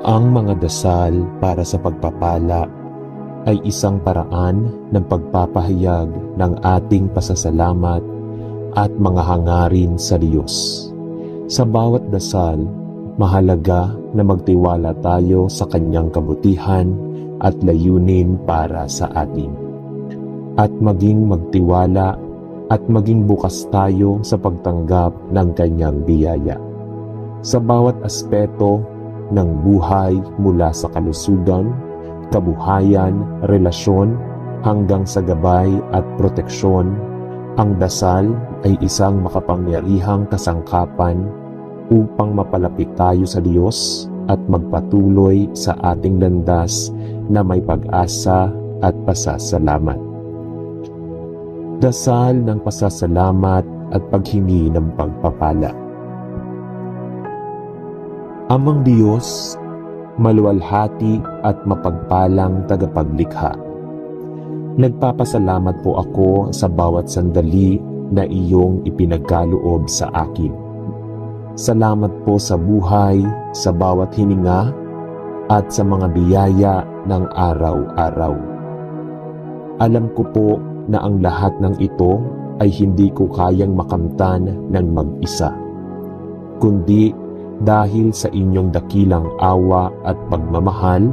Ang mga dasal para sa pagpapala ay isang paraan ng pagpapahayag ng ating pasasalamat at mga hangarin sa Diyos. Sa bawat dasal, mahalaga na magtiwala tayo sa Kanyang kabutihan at layunin para sa atin. At maging magtiwala at maging bukas tayo sa pagtanggap ng Kanyang biyaya. Sa bawat aspeto ng buhay mula sa kalusugan, kabuhayan, relasyon, hanggang sa gabay at proteksyon, ang dasal ay isang makapangyarihang kasangkapan upang mapalapit tayo sa Diyos at magpatuloy sa ating landas na may pag-asa at pasasalamat. Dasal ng pasasalamat at paghingi ng pagpapala. Amang Diyos, maluwalhati at mapagpalang tagapaglikha. Nagpapasalamat po ako sa bawat sandali na iyong ipinagkaloob sa akin. Salamat po sa buhay, sa bawat hininga, at sa mga biyaya ng araw-araw. Alam ko po na ang lahat ng ito ay hindi ko kayang makamtan ng mag-isa, kundi dahil sa inyong dakilang awa at pagmamahal,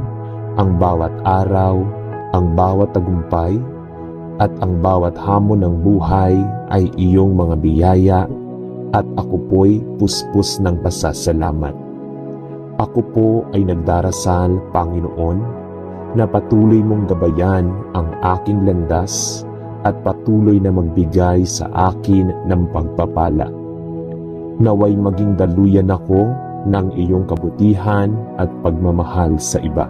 ang bawat araw, ang bawat tagumpay, at ang bawat hamon ng buhay ay iyong mga biyaya at ako po'y puspos ng pasasalamat. Ako po ay nagdarasal, Panginoon, na patuloy mong gabayan ang aking landas at patuloy na magbigay sa akin ng pagpapala. Naway maging daluyan ako ng iyong kabutihan at pagmamahal sa iba.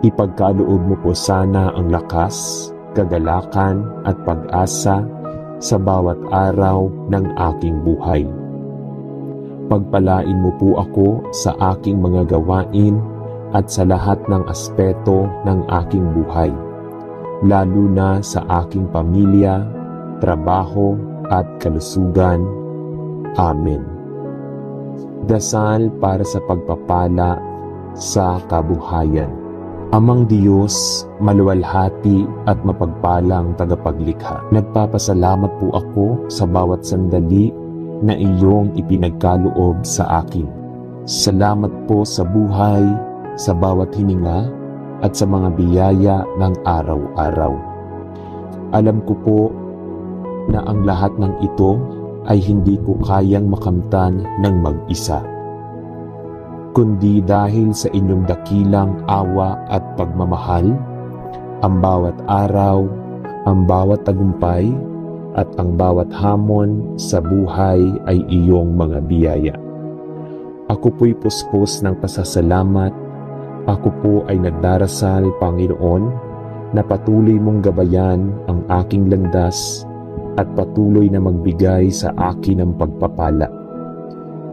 Ipagkaloob mo po sana ang lakas, kagalakan at pag-asa sa bawat araw ng aking buhay. Pagpalain mo po ako sa aking mga gawain at sa lahat ng aspeto ng aking buhay, lalo na sa aking pamilya, trabaho at kalusugan. Amen. Dasal para sa pagpapala sa kabuhayan. Amang Diyos, maluwalhati at mapagpalang tagapaglikha. Nagpapasalamat po ako sa bawat sandali na iyong ipinagkaloob sa akin. Salamat po sa buhay, sa bawat hininga, at sa mga biyaya ng araw-araw. Alam ko po na ang lahat ng ito ay hindi ko kayang makamtan ng mag-isa, kundi dahil sa inyong dakilang awa at pagmamahal, ang bawat araw, ang bawat tagumpay, at ang bawat hamon sa buhay ay iyong mga biyaya. Ako po'y puspos ng pasasalamat. Ako po ay nagdarasal, Panginoon, na patuloy mong gabayan ang aking landas at patuloy na magbigay sa akin ng pagpapala.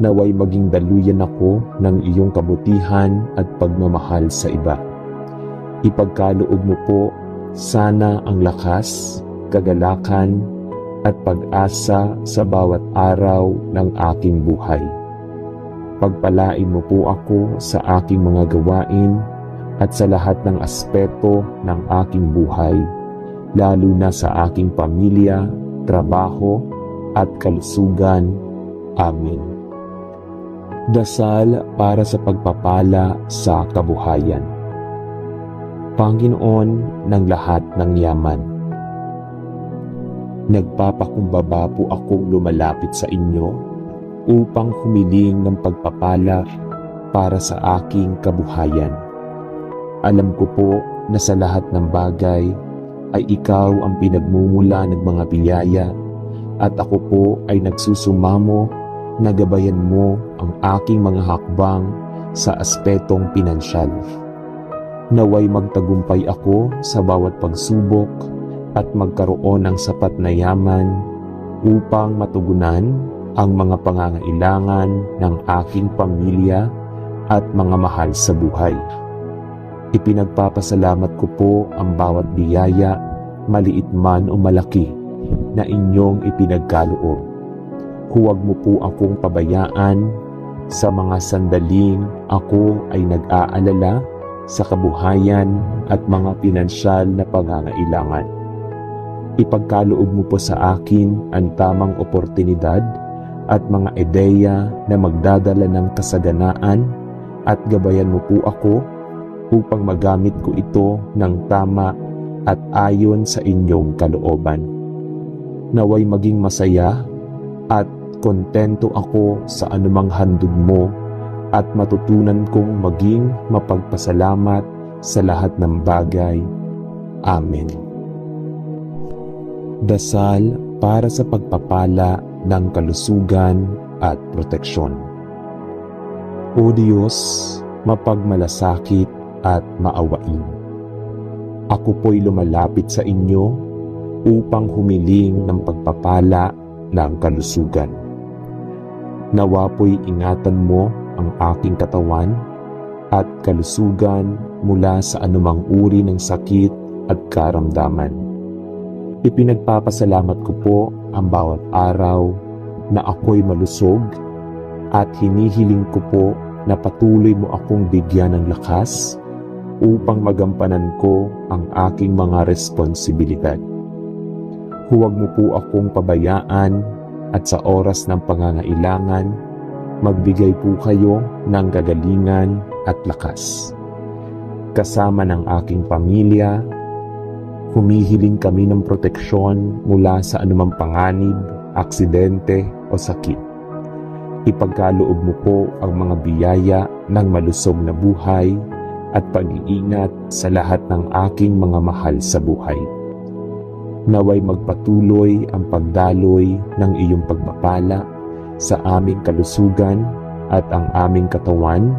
Naway maging daluyan ako ng iyong kabutihan at pagmamahal sa iba. Ipagkaloob mo po sana ang lakas, kagalakan at pag-asa sa bawat araw ng aking buhay. Pagpalain mo po ako sa aking mga gawain at sa lahat ng aspeto ng aking buhay, lalo na sa aking pamilya, trabaho at kalusugan. Amen. Dasal para sa pagpapala sa kabuhayan. Panginoon ng lahat ng yaman, nagpapakumbaba po akong lumalapit sa inyo upang humiling ng pagpapala para sa aking kabuhayan. Alam ko po na sa lahat ng bagay ay ikaw ang pinagmumula ng mga biyaya at ako po ay nagsusumamo na gabayan mo ang aking mga hakbang sa aspetong pinansyal. Naway magtagumpay ako sa bawat pagsubok at magkaroon ng sapat na yaman upang matugunan ang mga pangangailangan ng aking pamilya at mga mahal sa buhay. Ipinagpapasalamat ko po ang bawat biyaya, maliit man o malaki, na inyong ipinagkaloob. Huwag mo po akong pabayaan sa mga sandaling ako ay nag-aalala sa kabuhayan at mga pinansyal na pangangailangan. Ipagkaloob mo po sa akin ang tamang oportunidad at mga ideya na magdadala ng kasaganaan at gabayan mo po ako upang magamit ko ito ng tama at ayon sa inyong kalooban. Naway maging masaya at kontento ako sa anumang handog mo at matutunan kong maging mapagpasalamat sa lahat ng bagay. Amen. Dasal para sa pagpapala ng kalusugan at proteksyon. O Diyos, mapagmalasakit at maawain. Ako po'y lumalapit sa inyo upang humiling ng pagpapala ng kalusugan. Nawa po'y ingatan mo ang aking katawan at kalusugan mula sa anumang uri ng sakit at karamdaman. Ipinagpapasalamat ko po ang bawat araw na ako'y malusog at hinihiling ko po na patuloy mo akong bigyan ng lakas upang magampanan ko ang aking mga responsibilidad. Huwag mo po akong pabayaan at sa oras ng pangangailangan, magbigay po kayo ng kagalingan at lakas. Kasama ng aking pamilya, humihiling kami ng proteksyon mula sa anumang panganib, aksidente o sakit. Ipagkaloob mo po ang mga biyaya ng malusog na buhay at pag-iingat sa lahat ng aking mga mahal sa buhay. Naway magpatuloy ang pagdaloy ng iyong pagpapala sa aming kalusugan at ang aming katawan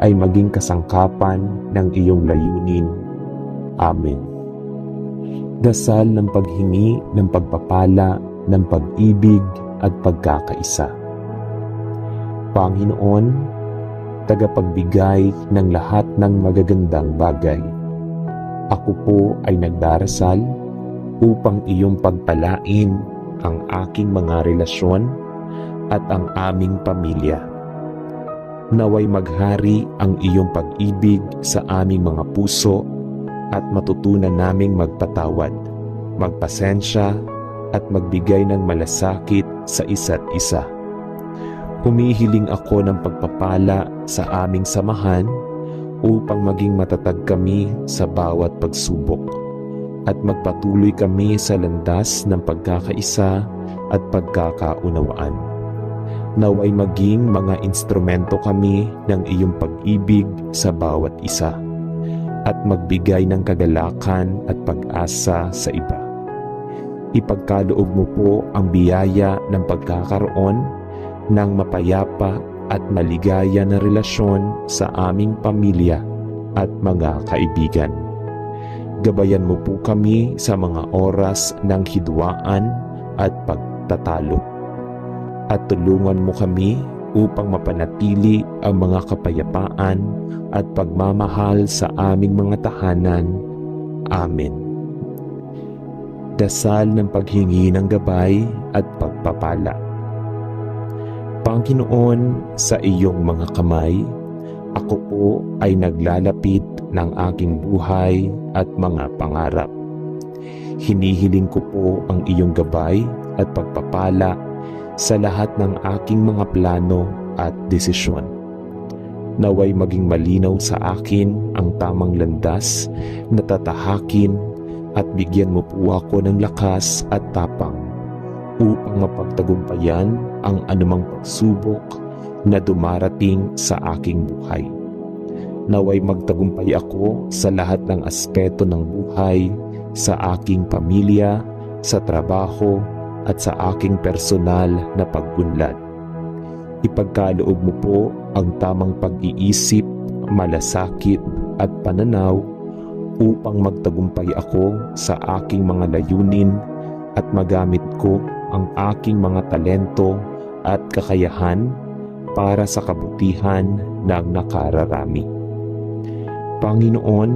ay maging kasangkapan ng iyong layunin. Amen. Dasal ng paghingi ng pagpapala ng pag-ibig at pagkakaisa. Panginoon, tagapagbigay ng lahat ng magagandang bagay. Ako po ay nagdarasal upang iyong pagpalain ang aking mga relasyon at ang aming pamilya. Naway maghari ang iyong pag-ibig sa aming mga puso at matutunan naming magpatawad, magpasensya at magbigay ng malasakit sa isa't isa. Humihiling ako ng pagpapala sa aming samahan upang maging matatag kami sa bawat pagsubok at magpatuloy kami sa landas ng pagkakaisa at pagkakaunawaan. Naway maging mga instrumento kami ng iyong pag-ibig sa bawat isa at magbigay ng kagalakan at pag-asa sa iba. Ipagkaloob mo po ang biyaya ng pagkakaroon ng mapayapa at maligaya na relasyon sa aming pamilya at mga kaibigan. Gabayan mo po kami sa mga oras ng hidwaan at pagtatalo. At tulungan mo kami upang mapanatili ang mga kapayapaan at pagmamahal sa aming mga tahanan. Amen. Dasal ng paghingi ng gabay at pagpapala. Panginoon, sa iyong mga kamay, ako po ay naglalapit ng aking buhay at mga pangarap. Hinihiling ko po ang iyong gabay at pagpapala sa lahat ng aking mga plano at desisyon. Naway maging malinaw sa akin ang tamang landas na tatahakin at bigyan mo po ako ng lakas at tapang upang mapagtagumpayan ang anumang pagsubok na dumarating sa aking buhay. Naway magtagumpay ako sa lahat ng aspeto ng buhay, sa aking pamilya, sa trabaho, at sa aking personal na pag-unlad. Ipagkaloob mo po ang tamang pag-iisip, malasakit at pananaw upang magtagumpay ako sa aking mga layunin at magamit ko ang aking mga talento at kakayahan para sa kabutihan ng nakararami. Panginoon,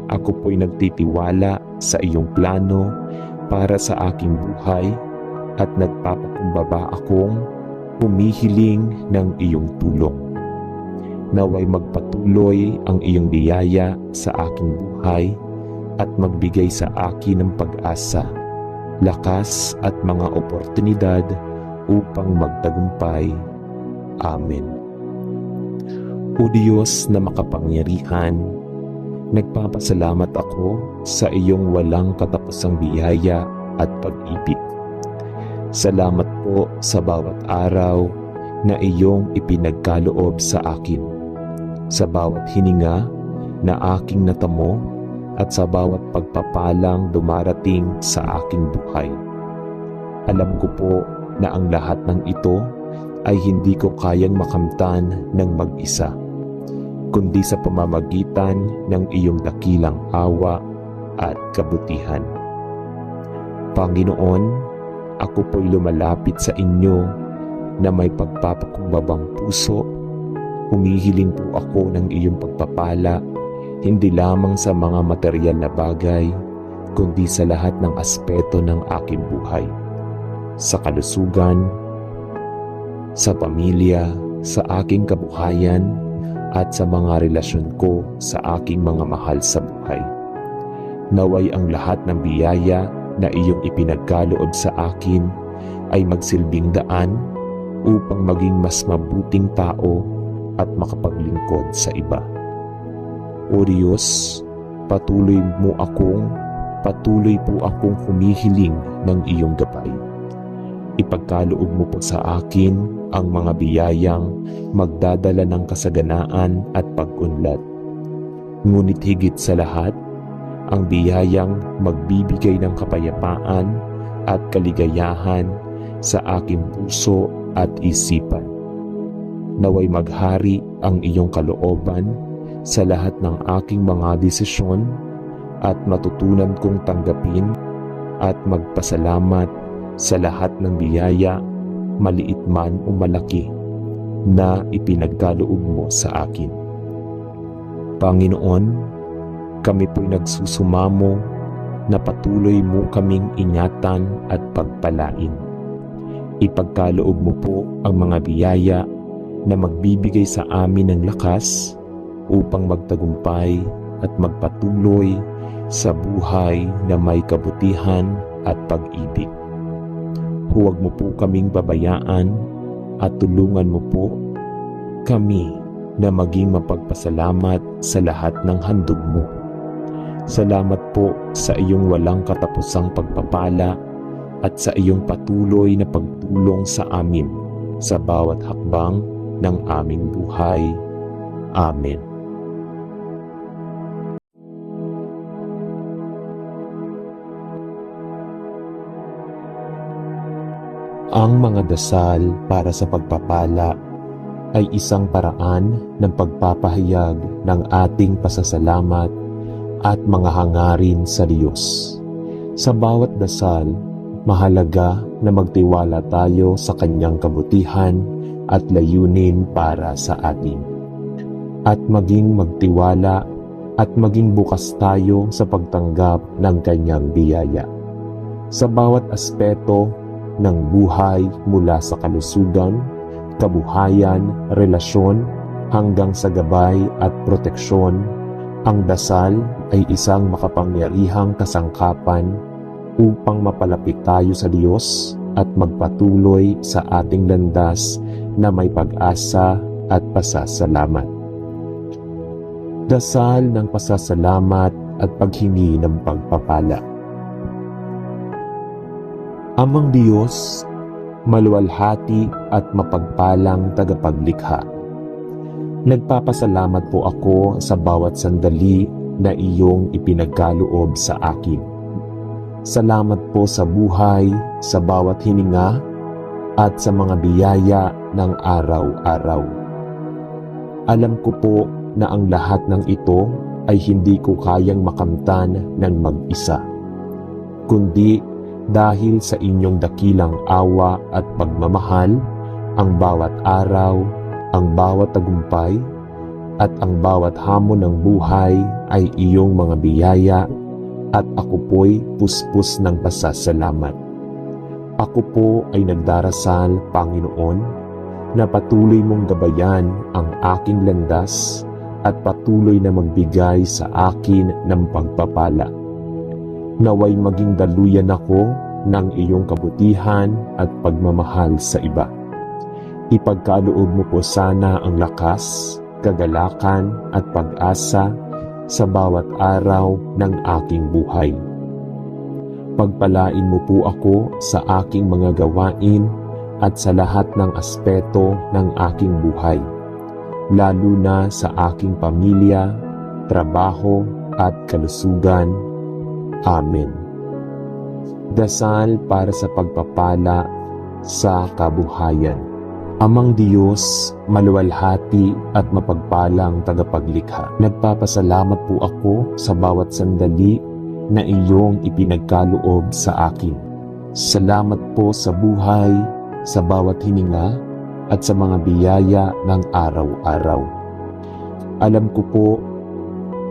ako po'y nagtitiwala sa iyong plano para sa aking buhay at nagpapakumbaba akong humihiling ng iyong tulong. Naway magpatuloy ang iyong biyaya sa aking buhay at magbigay sa akin ng pag-asa, lakas at mga oportunidad upang magtagumpay. Amen. O Diyos na makapangyarihan, nagpapasalamat ako sa iyong walang katapusang biyaya at pag-ibig. Salamat po sa bawat araw na iyong ipinagkaloob sa akin, sa bawat hininga na aking natamo at sa bawat pagpapalang dumarating sa aking buhay. Alam ko po na ang lahat ng ito ay hindi ko kayang makamtan ng mag-isa, kundi sa pamamagitan ng iyong dakilang awa at kabutihan. Panginoon, ako po'y lumalapit sa inyo na may pagpapakumbabang puso. Humihiling po ako ng iyong pagpapala, hindi lamang sa mga material na bagay, kundi sa lahat ng aspeto ng aking buhay. Sa kalusugan, sa pamilya, sa aking kabuhayan, at sa mga relasyon ko sa aking mga mahal sa buhay. Naway ang lahat ng biyaya na iyong ipinagkaloob sa akin ay magsilbing daan upang maging mas mabuting tao at makapaglingkod sa iba. O Diyos, patuloy po akong humihiling ng iyong gabay. Ipagkaloob mo po sa akin ang mga biyayang magdadala ng kasaganaan at pag-unlad. Ngunit higit sa lahat, ang biyayang magbibigay ng kapayapaan at kaligayahan sa aking puso at isipan. Naway maghari ang iyong kalooban sa lahat ng aking mga desisyon at matutunan kong tanggapin at magpasalamat sa lahat ng biyaya, maliit man o malaki, na ipinagkaloob mo sa akin. Panginoon, kami po'y nagsusumamo na patuloy mo kaming ingatan at pagpalain. Ipagkaloob mo po ang mga biyaya na magbibigay sa amin ng lakas upang magtagumpay at magpatuloy sa buhay na may kabutihan at pag-ibig. Huwag mo po kaming babayaan at tulungan mo po kami na maging mapagpasalamat sa lahat ng handog mo. Salamat po sa iyong walang katapusang pagpapala at sa iyong patuloy na pagtulong sa amin sa bawat hakbang ng aming buhay. Amen. Ang mga dasal para sa pagpapala ay isang paraan ng pagpapahayag ng ating pasasalamat at mga hangarin sa Diyos. Sa bawat dasal, mahalaga na magtiwala tayo sa Kanyang kabutihan at layunin para sa atin. At maging magtiwala at maging bukas tayo sa pagtanggap ng Kanyang biyaya. Sa bawat aspeto ng buhay mula sa kalusugan, kabuhayan, relasyon, hanggang sa gabay at proteksyon, ang dasal ay isang makapangyarihang kasangkapan upang mapalapit tayo sa Diyos at magpatuloy sa ating landas na may pag-asa at pasasalamat. Dasal ng pasasalamat at paghingi ng pagpapala. Amang Diyos, maluwalhati at mapagpalang tagapaglikha, nagpapasalamat po ako sa bawat sandali na iyong ipinagkaloob sa akin. Salamat po sa buhay, sa bawat hininga, at sa mga biyaya ng araw-araw. Alam ko po na ang lahat ng ito ay hindi ko kayang makamtan ng mag-isa, kundi dahil sa inyong dakilang awa at pagmamahal, ang bawat araw, ang bawat tagumpay, at ang bawat hamon ng buhay ay iyong mga biyaya, at ako po'y puspos ng pasasalamat. Ako po ay nagdarasal, Panginoon, na patuloy mong gabayan ang aking landas at patuloy na magbigay sa akin ng pagpapala. Naway maging daluyan ako ng iyong kabutihan at pagmamahal sa iba. Ipagkaloob mo po sana ang lakas, kagalakan at pag-asa sa bawat araw ng aking buhay. Pagpalain mo po ako sa aking mga gawain at sa lahat ng aspeto ng aking buhay, lalo na sa aking pamilya, trabaho at kalusugan. Amen. Dasal para sa pagpapala sa kabuhayan. Amang Diyos, maluwalhati at mapagpalang tagapaglikha, nagpapasalamat po ako sa bawat sandali na iyong ipinagkaloob sa akin. Salamat po sa buhay, sa bawat hininga at sa mga biyaya ng araw-araw. Alam ko po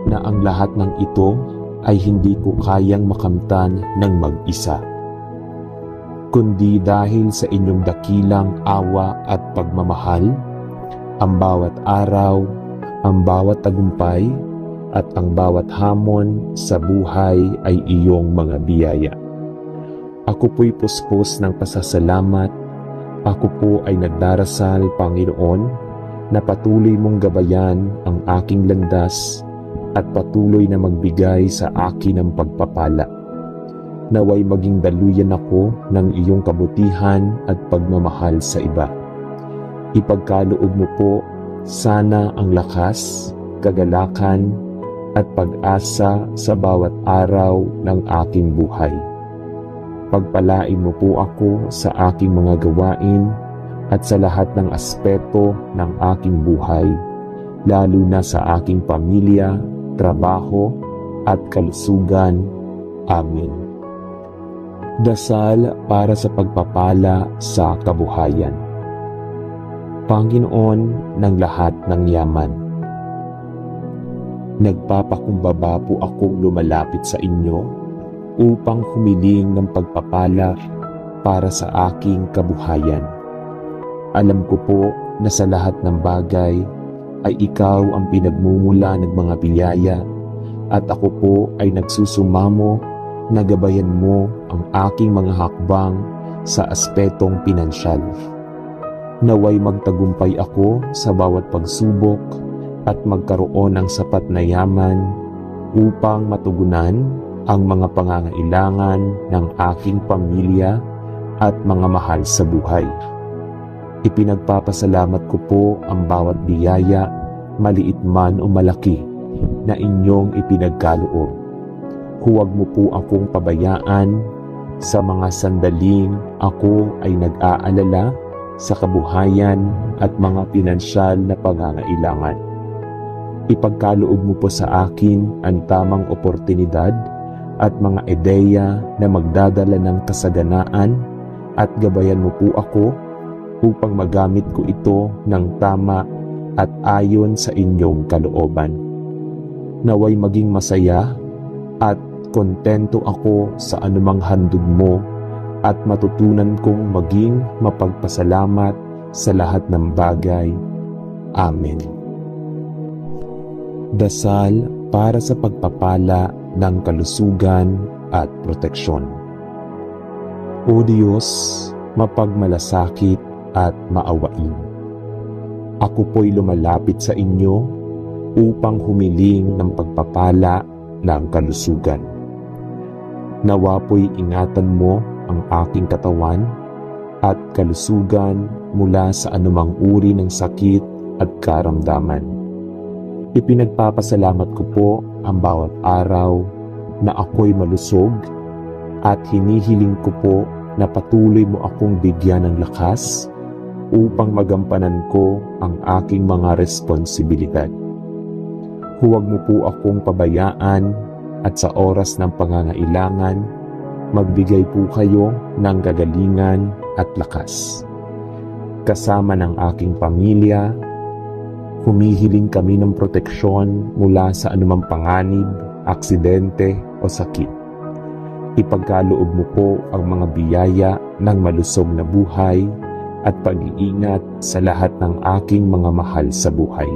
na ang lahat ng ito ay hindi ko kayang makamtan ng mag-isa, kundi dahil sa inyong dakilang awa at pagmamahal, ang bawat araw, ang bawat tagumpay, at ang bawat hamon sa buhay ay iyong mga biyaya. Ako po'y puspos ng pasasalamat. Ako po ay nagdarasal, Panginoon, na patuloy mong gabayan ang aking landas at patuloy na magbigay sa akin ng pagpapala. Naway maging daluyan ako ng iyong kabutihan at pagmamahal sa iba. Ipagkaloob mo po sana ang lakas, kagalakan at pag-asa sa bawat araw ng aking buhay. Pagpalain mo po ako sa aking mga gawain at sa lahat ng aspeto ng aking buhay, lalo na sa aking pamilya, trabaho at kalusugan. Amen. Dasal para sa pagpapala sa kabuhayan. Panginoon ng lahat ng yaman, nagpapakumbaba po akong lumalapit sa inyo upang humiling ng pagpapala para sa aking kabuhayan. Alam ko po na sa lahat ng bagay ay ikaw ang pinagmumula ng mga biyaya at ako po ay nagsusumamo na gabayan mo ang aking mga hakbang sa aspetong pinansyal. Naway magtagumpay ako sa bawat pagsubok at magkaroon ng sapat na yaman upang matugunan ang mga pangangailangan ng aking pamilya at mga mahal sa buhay. Ipinagpapasalamat ko po ang bawat biyaya, maliit man o malaki, na inyong ipinagkaloob. Huwag mo po akong pabayaan sa mga sandaling ako ay nag-aalala sa kabuhayan at mga pinansyal na pangangailangan. Ipagkaloob mo po sa akin ang tamang oportunidad at mga ideya na magdadala ng kasaganaan at gabayan mo po ako upang magamit ko ito ng tama at ayon sa inyong kalooban. Naway maging masaya at kontento ako sa anumang handog mo at matutunan kong maging mapagpasalamat sa lahat ng bagay. Amen. Dasal para sa pagpapala ng kalusugan at proteksyon. O Diyos, mapagmalasakit at maawain. Ako po'y lumalapit sa inyo upang humiling ng pagpapala ng kalusugan. Nawa po'y ingatan mo ang aking katawan at kalusugan mula sa anumang uri ng sakit at karamdaman. Ipinagpapasalamat ko po ang bawat araw na ako'y malusog at hinihiling ko po na patuloy mo akong bigyan ng lakas upang magampanan ko ang aking mga responsibilidad. Huwag mo po akong pabayaan at sa oras ng pangangailangan, magbigay po kayo ng kagalingan at lakas. Kasama ng aking pamilya, humihiling kami ng proteksyon mula sa anumang panganib, aksidente o sakit. Ipagkaloob mo po ang mga biyaya ng malusog na buhay at pag-iingat sa lahat ng aking mga mahal sa buhay.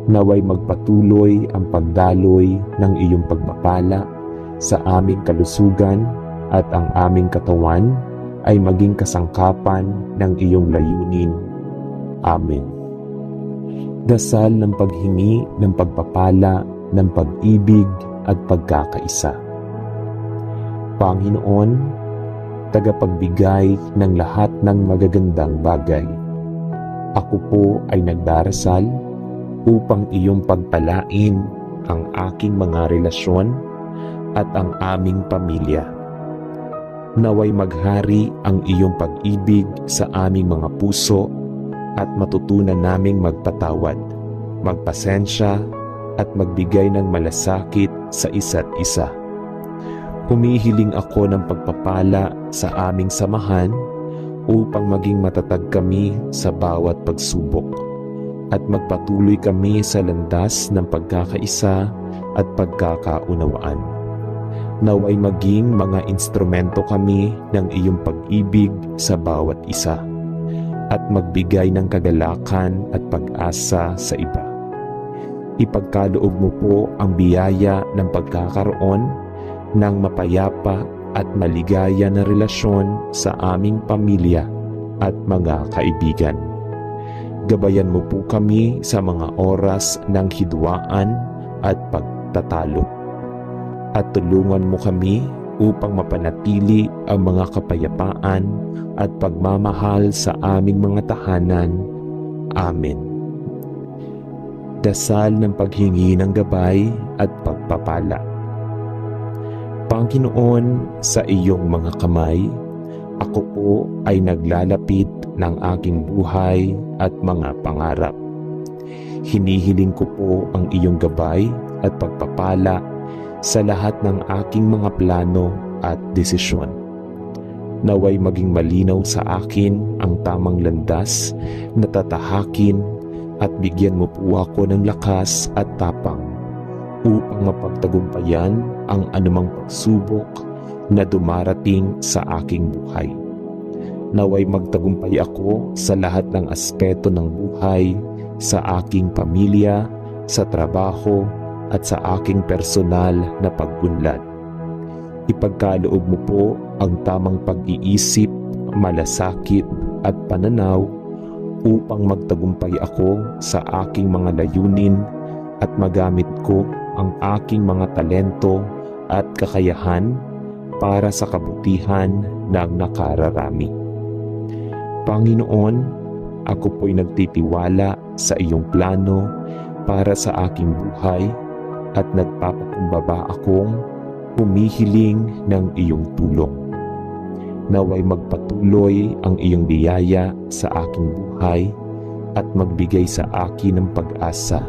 Naway magpatuloy ang pagdaloy ng iyong pagpapala sa aming kalusugan at ang aming katawan ay maging kasangkapan ng iyong layunin. Amen. Dasal ng paghingi ng pagpapala, ng pag-ibig at pagkakaisa. Panginoon, tagapagbigay ng lahat ng magagandang bagay, ako po ay nagdarasal upang iyong pagpalain ang aking mga relasyon at ang aming pamilya. Naway maghari ang iyong pag-ibig sa aming mga puso at matutunan naming magpatawad, magpasensya at magbigay ng malasakit sa isa't isa. Humihiling ako ng pagpapala sa aming samahan upang maging matatag kami sa bawat pagsubok at magpatuloy kami sa landas ng pagkakaisa at pagkakaunawaan. Naway maging mga instrumento kami ng iyong pag-ibig sa bawat isa at magbigay ng kagalakan at pag-asa sa iba. Ipagkaloob mo po ang biyaya ng pagkakaroon ng mapayapa at maligaya na relasyon sa aming pamilya at mga kaibigan. Gabayan mo po kami sa mga oras ng hidwaan at pagtatalo. At tulungan mo kami upang mapanatili ang mga kapayapaan at pagmamahal sa aming mga tahanan. Amen. Dasal ng paghingi ng gabay at pagpapala. Panginoon, sa iyong mga kamay, ako po ay naglalapit ng aking buhay at mga pangarap. Hinihiling ko po ang iyong gabay at pagpapala sa lahat ng aking mga plano at desisyon. Naway maging malinaw sa akin ang tamang landas na tatahakin at bigyan mo po ako ng lakas at tapang upang mapagtagumpayan ang anumang pagsubok na dumarating sa aking buhay. Naway magtagumpay ako sa lahat ng aspeto ng buhay, sa aking pamilya, sa trabaho, at sa aking personal na pag-unlad. Ipagkaloob mo po ang tamang pag-iisip, malasakit at pananaw upang magtagumpay ako sa aking mga layunin at magamit ko ang aking mga talento at kakayahan para sa kabutihan ng nakararami. Panginoon, ako po'y nagtitiwala sa iyong plano para sa aking buhay at nagpapakumbaba akong humihiling ng iyong tulong. Naway magpatuloy ang iyong biyaya sa aking buhay at magbigay sa akin ng pag-asa,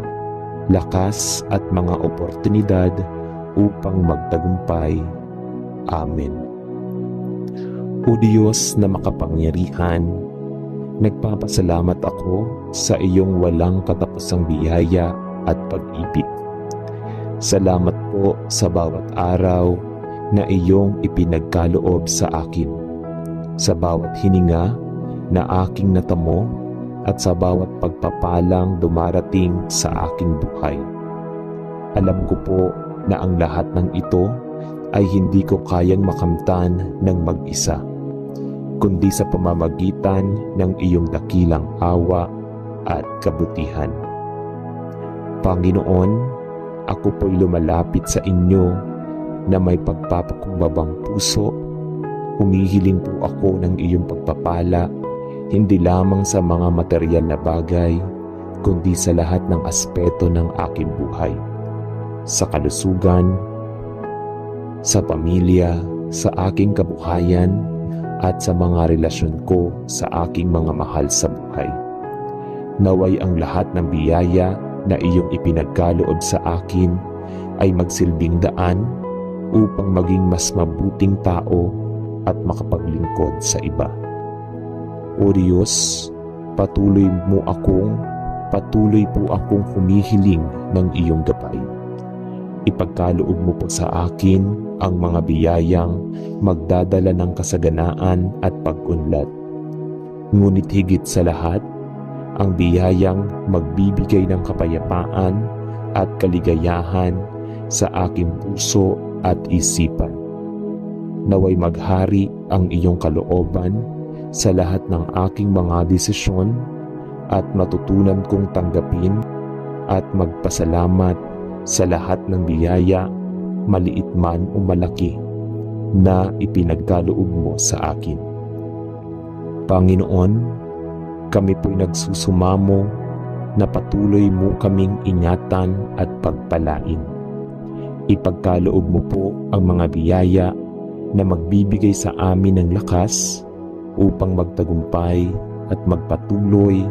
lakas at mga oportunidad upang magtagumpay. Amen. O Diyos na makapangyarihan, nagpapasalamat ako sa iyong walang katapusang biyaya at pag-ibig. Salamat po sa bawat araw na iyong ipinagkaloob sa akin, sa bawat hininga na aking natamo at sa bawat pagpapalang dumarating sa aking buhay. Alam ko po na ang lahat ng ito ay hindi ko kayang makamtan ng mag-isa, kundi sa pamamagitan ng iyong dakilang awa at kabutihan. Panginoon, ako po'y lumalapit sa inyo na may pagpapakumbabang puso. Humihiling po ako ng iyong pagpapala, hindi lamang sa mga material na bagay, kundi sa lahat ng aspeto ng aking buhay. Sa kalusugan, sa pamilya, sa aking kabuhayan, at sa mga relasyon ko sa aking mga mahal sa buhay. Naway ang lahat ng biyaya na iyong ipinagkaloob sa akin ay magsilbing daan upang maging mas mabuting tao at makapaglingkod sa iba. O Diyos, patuloy po akong humihiling ng iyong gabay. Ipagkaloob mo po sa akin ang mga biyayang magdadala ng kasaganaan at pag-unlad. Ngunit higit sa lahat, ang biyayang magbibigay ng kapayapaan at kaligayahan sa aking puso at isipan. Naway maghari ang iyong kalooban sa lahat ng aking mga desisyon at matutunan kong tanggapin at magpasalamat sa lahat ng biyaya, maliit man o malaki, na ipinagkaloob mo sa akin. Panginoon, kami po'y nagsusumamo na patuloy mo kaming ingatan at pagpalain. Ipagkaloob mo po ang mga biyaya na magbibigay sa amin ng lakas upang magtagumpay at magpatuloy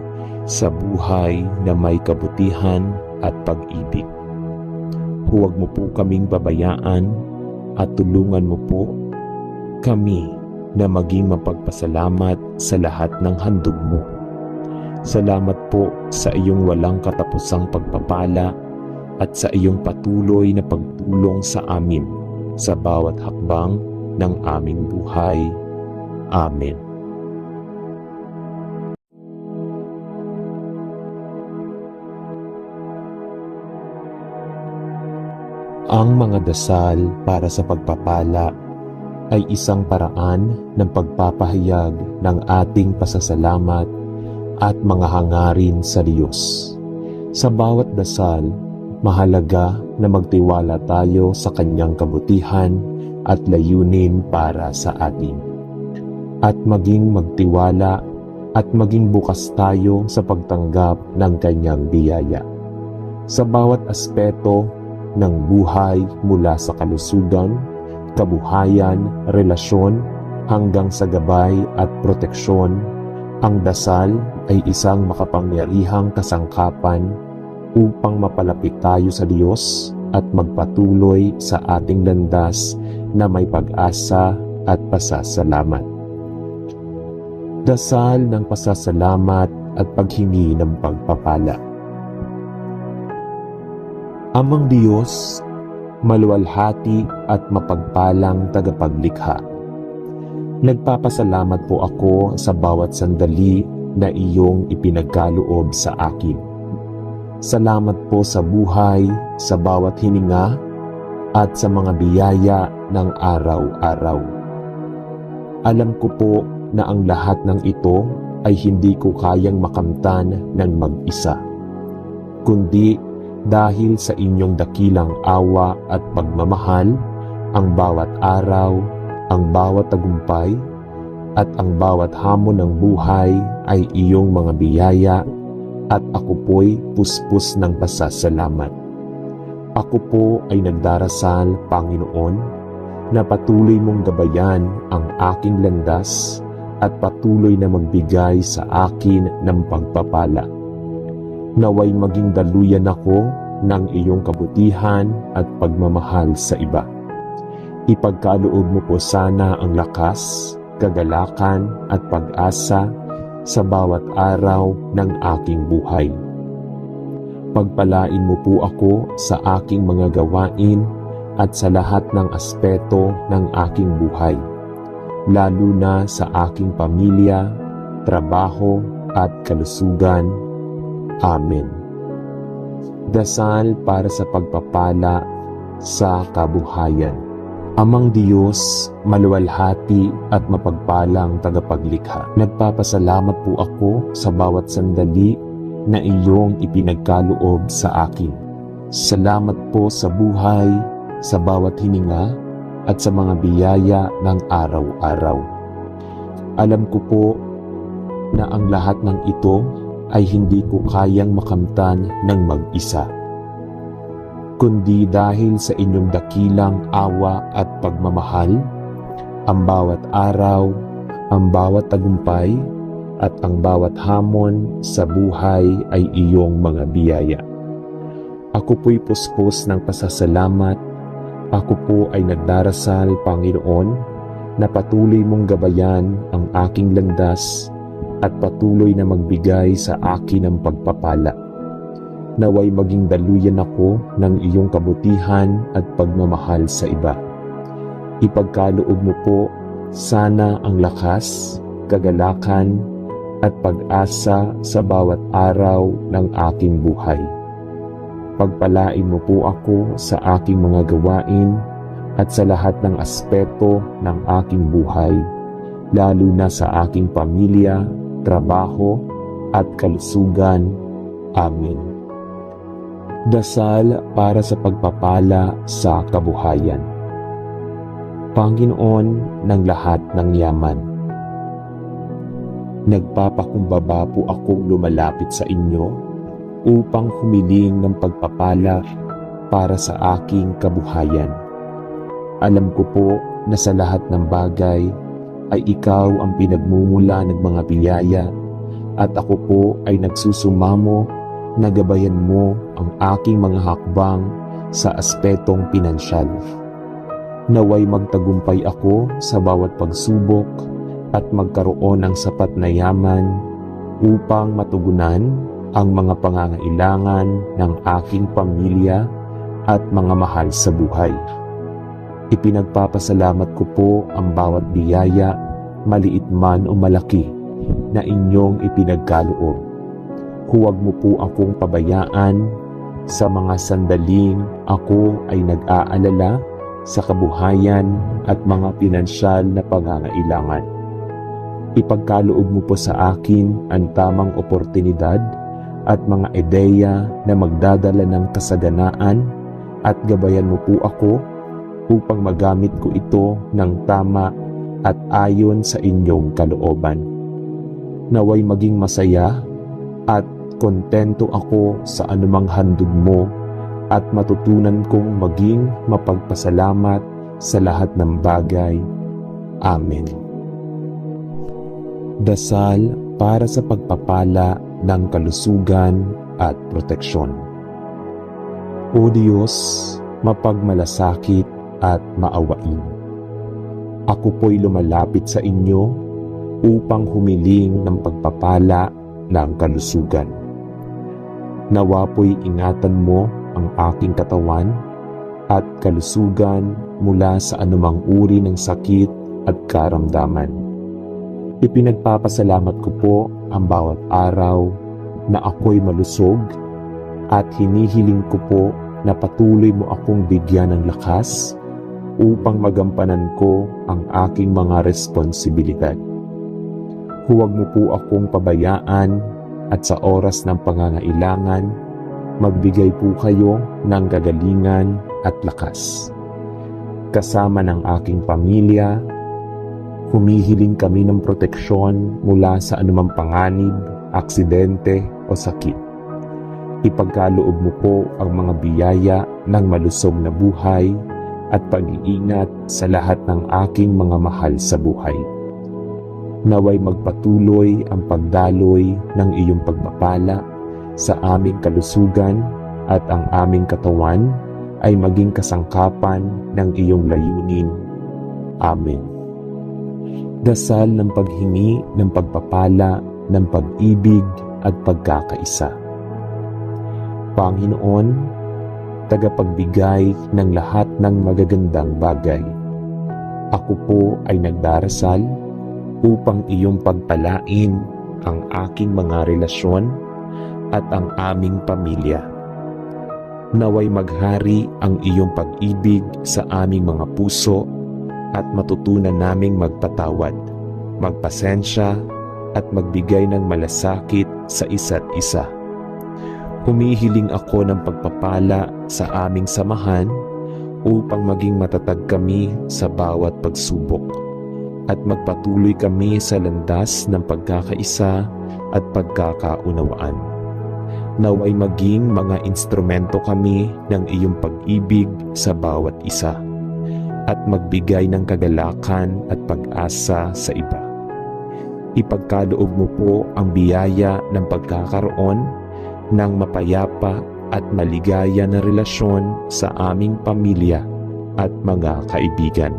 sa buhay na may kabutihan at pag-ibig. Huwag mo po kaming babayaan at tulungan mo po kami na maging mapagpasalamat sa lahat ng handog mo. Salamat po sa iyong walang katapusang pagpapala at sa iyong patuloy na pagtulong sa amin sa bawat hakbang ng aming buhay. Amen. Ang mga dasal para sa pagpapala ay isang paraan ng pagpapahayag ng ating pasasalamat at mga hangarin sa Diyos. Sa bawat dasal, mahalaga na magtiwala tayo sa Kanyang kabutihan at layunin para sa atin. At maging magtiwala at maging bukas tayo sa pagtanggap ng Kanyang biyaya. Sa bawat aspeto ng buhay mula sa kalusugan, kabuhayan, relasyon, hanggang sa gabay at proteksyon, ang dasal ay isang makapangyarihang kasangkapan upang mapalapit tayo sa Diyos at magpatuloy sa ating landas na may pag-asa at pasasalamat. Dasal ng pasasalamat at paghingi ng pagpapala. Amang Diyos, maluwalhati at mapagpalang tagapaglikha, nagpapasalamat po ako sa bawat sandali na iyong ipinagkaloob sa akin. Salamat po sa buhay, sa bawat hininga, at sa mga biyaya ng araw-araw. Alam ko po na ang lahat ng ito ay hindi ko kayang makamtan ng mag-isa, kundi dahil sa inyong dakilang awa at pagmamahal, ang bawat araw, ang bawat tagumpay, at ang bawat hamon ng buhay ay iyong mga biyaya, at ako po'y puspos ng pasasalamat. Ako po ay nagdarasal, Panginoon, na patuloy mong gabayan ang aking landas at patuloy na magbigay sa akin ng pagpapala. Naway maging daluyan ako ng iyong kabutihan at pagmamahal sa iba. Ipagkaloob mo po sana ang lakas, kagalakan at pag-asa sa bawat araw ng aking buhay. Pagpalain mo po ako sa aking mga gawain at sa lahat ng aspeto ng aking buhay, lalo na sa aking pamilya, trabaho at kalusugan. Amen. Dasal para sa pagpapala sa kabuhayan. Amang Diyos, maluwalhati at mapagpalang tagapaglikha, nagpapasalamat po ako sa bawat sandali na iyong ipinagkaloob sa akin. Salamat po sa buhay, sa bawat hininga, at sa mga biyaya ng araw-araw. Alam ko po na ang lahat ng ito ay hindi ko kayang makamtan ng mag-isa, kundi dahil sa inyong dakilang awa at pagmamahal, ang bawat araw, ang bawat tagumpay, at ang bawat hamon sa buhay ay iyong mga biyaya. Ako po'y puspos ng pasasalamat. Ako po ay nagdarasal, Panginoon, na patuloy mong gabayan ang aking landas at patuloy na magbigay sa akin ng pagpapala. Naway maging daluyan ako ng iyong kabutihan at pagmamahal sa iba. Ipagkaloob mo po sana ang lakas, kagalakan, at pag-asa sa bawat araw ng aking buhay. Pagpalain mo po ako sa aking mga gawain at sa lahat ng aspeto ng aking buhay, lalo na sa aking pamilya, trabaho, at kalusugan. Amen. Dasal para sa pagpapala sa kabuhayan. Panginoon ng lahat ng yaman, nagpapakumbaba po akong lumalapit sa inyo upang humiling ng pagpapala para sa aking kabuhayan. Alam ko po na sa lahat ng bagay ay ikaw ang pinagmumula ng mga biyaya at ako po ay nagsusumamo na gabayan mo ang aking mga hakbang sa aspetong pinansyal. Naway magtagumpay ako sa bawat pagsubok at magkaroon ng sapat na yaman upang matugunan ang mga pangangailangan ng aking pamilya at mga mahal sa buhay. Ipinagpapasalamat ko po ang bawat biyaya, maliit man o malaki, na inyong ipinagkaloob. Huwag mo po akong pabayaan sa mga sandaling ako ay nag-aalala sa kabuhayan at mga pinansyal na pangangailangan. Ipagkaloob mo po sa akin ang tamang oportunidad at mga ideya na magdadala ng kasaganaan at gabayan mo po ako upang magamit ko ito ng tama at ayon sa inyong kalooban. Naway maging masaya at kontento ako sa anumang handog mo at matutunan kong maging mapagpasalamat sa lahat ng bagay. Amen. Dasal para sa pagpapala ng kalusugan at proteksyon. O Diyos, mapagmalasakit at maawain. Ako po'y lumalapit sa inyo upang humiling ng pagpapala ng kalusugan. Nawa po'y ingatan mo ang aking katawan at kalusugan mula sa anumang uri ng sakit at karamdaman. Ipinagpapasalamat ko po ang bawat araw na ako'y malusog at hinihiling ko po na patuloy mo akong bigyan ng lakas upang magampanan ko ang aking mga responsibilidad. Huwag mo po akong pabayaan at sa oras ng pangangailangan, magbigay po kayo ng kagalingan at lakas. Kasama ng aking pamilya, humihiling kami ng proteksyon mula sa anumang panganib, aksidente o sakit. Ipagkaloob mo po ang mga biyaya ng malusog na buhay at pag-iingat sa lahat ng aking mga mahal sa buhay. Naway magpatuloy ang pagdaloy ng iyong pagpapala sa aming kalusugan at ang aming katawan ay maging kasangkapan ng iyong layunin. Amen. Dasal ng paghingi ng pagpapala ng pag-ibig at pagkakaisa. Panginoon, tagapagbigay ng lahat ng magagandang bagay. Ako po ay nagdarasal upang iyong pagpalain ang aking mga relasyon at ang aming pamilya. Naway maghari ang iyong pag-ibig sa aming mga puso at matutunan naming magpatawad, magpasensya at magbigay ng malasakit sa isa't isa. Humihiling ako ng pagpapala sa aming samahan upang maging matatag kami sa bawat pagsubok at magpatuloy kami sa landas ng pagkakaisa at pagkakaunawaan. Naway maging mga instrumento kami ng iyong pag-ibig sa bawat isa at magbigay ng kagalakan at pag-asa sa iba. Ipagkaloob mo po ang biyaya ng pagkakaroon ng mapayapa at maligaya na relasyon sa aming pamilya at mga kaibigan.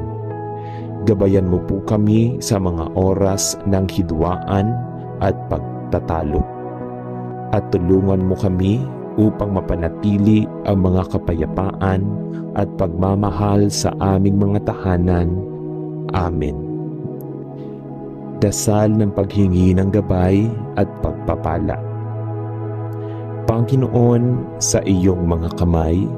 Gabayan mo po kami sa mga oras ng hidwaan at pagtatalo. At tulungan mo kami upang mapanatili ang mga kapayapaan at pagmamahal sa aming mga tahanan. Amen. Dasal ng paghingi ng gabay at pagpapala. Panginoon, sa iyong mga kamay,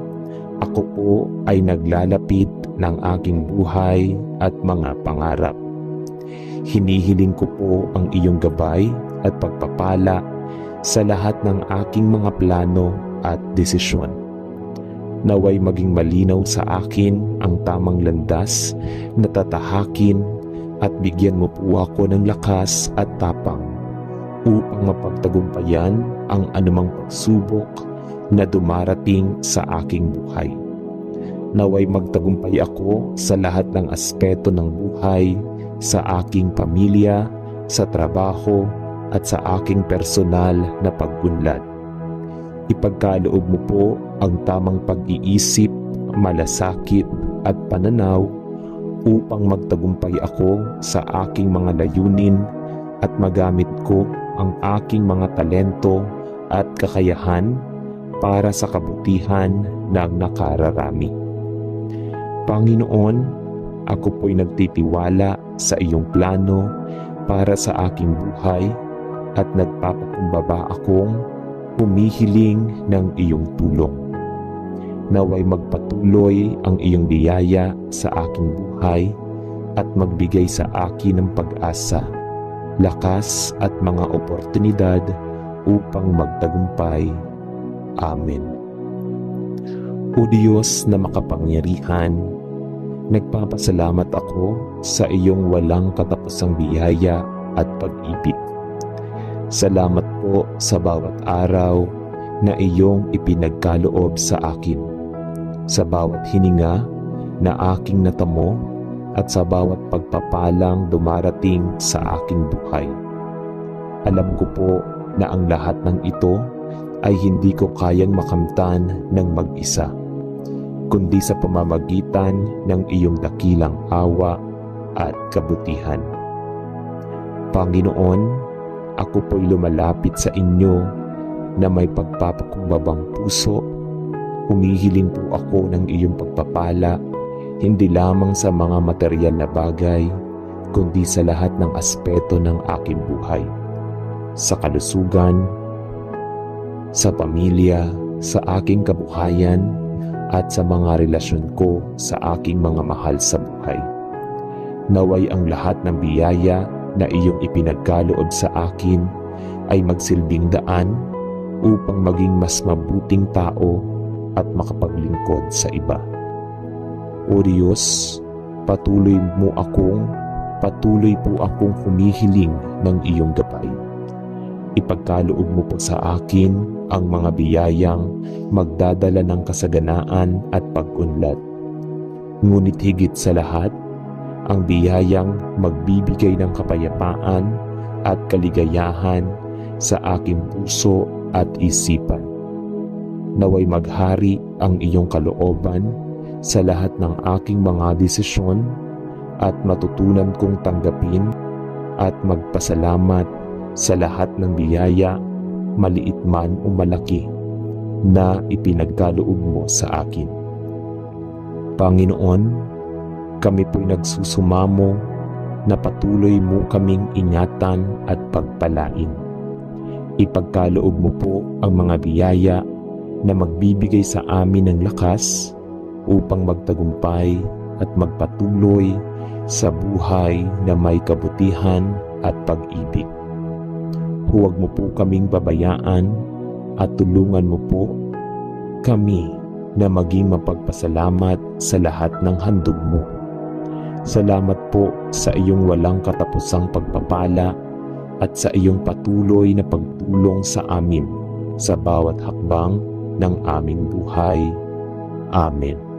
ako po ay naglalapit ng aking buhay at mga pangarap. Hinihiling ko po ang iyong gabay at pagpapala sa lahat ng aking mga plano at desisyon. Naway maging malinaw sa akin ang tamang landas na tatahakin at bigyan mo po ako ng lakas at tapang upang mapagtagumpayan ang anumang pagsubok na dumarating sa aking buhay. Naway magtagumpay ako sa lahat ng aspeto ng buhay, sa aking pamilya, sa trabaho, at sa aking personal na pag-unlad. Ipagkaloob mo po ang tamang pag-iisip, malasakit at pananaw upang magtagumpay ako sa aking mga layunin at magamit ko ang aking mga talento at kakayahan para sa kabutihan ng nakararami. Panginoon, ako po'y nagtitiwala sa iyong plano para sa aking buhay at nagpapakumbaba akong humihiling ng iyong tulong. Naway magpatuloy ang iyong biyaya sa aking buhay at magbigay sa akin ng pag-asa, lakas at mga oportunidad upang magtagumpay. Amen. O Diyos na makapangyarihan, nagpapasalamat ako sa iyong walang katapusang biyaya at pag-ibig. Salamat po sa bawat araw na iyong ipinagkaloob sa akin, sa bawat hininga na aking natamo at sa bawat pagpapalang dumarating sa aking buhay. Alam ko po na ang lahat ng ito ay hindi ko kayang makamtan ng mag-isa, kundi sa pamamagitan ng iyong dakilang awa at kabutihan. Panginoon, ako po'y lumalapit sa inyo na may pagpapakumbabang puso. Humihiling po ako ng iyong pagpapala, hindi lamang sa mga material na bagay, kundi sa lahat ng aspeto ng aking buhay. Sa kalusugan, sa pamilya, sa aking kabuhayan, at sa mga relasyon ko sa aking mga mahal sa buhay. Naway ang lahat ng biyaya na iyong ipinagkaloob sa akin ay magsilbing daan upang maging mas mabuting tao at makapaglingkod sa iba. O Diyos, patuloy po akong humihiling ng iyong gabay. Ipagkaloob mo po sa akin ang mga biyayang magdadala ng kasaganaan at pag-unlad. Ngunit higit sa lahat, ang biyayang magbibigay ng kapayapaan at kaligayahan sa aking puso at isipan. Naway maghari ang iyong kalooban sa lahat ng aking mga desisyon at matutunan kong tanggapin at magpasalamat sa lahat ng biyaya, maliit man o malaki, na ipinagkaloob mo sa akin. Panginoon, kami po'y nagsusumamo na patuloy mo kaming ingatan at pagpalain. Ipagkaloob mo po ang mga biyaya na magbibigay sa amin ng lakas upang magtagumpay at magpatuloy sa buhay na may kabutihan at pag-ibig. Huwag mo po kaming babayaan at tulungan mo po kami na maging mapagpasalamat sa lahat ng handog mo. Salamat po sa iyong walang katapusang pagpapala at sa iyong patuloy na pagtulong sa amin sa bawat hakbang ng aming buhay. Amen.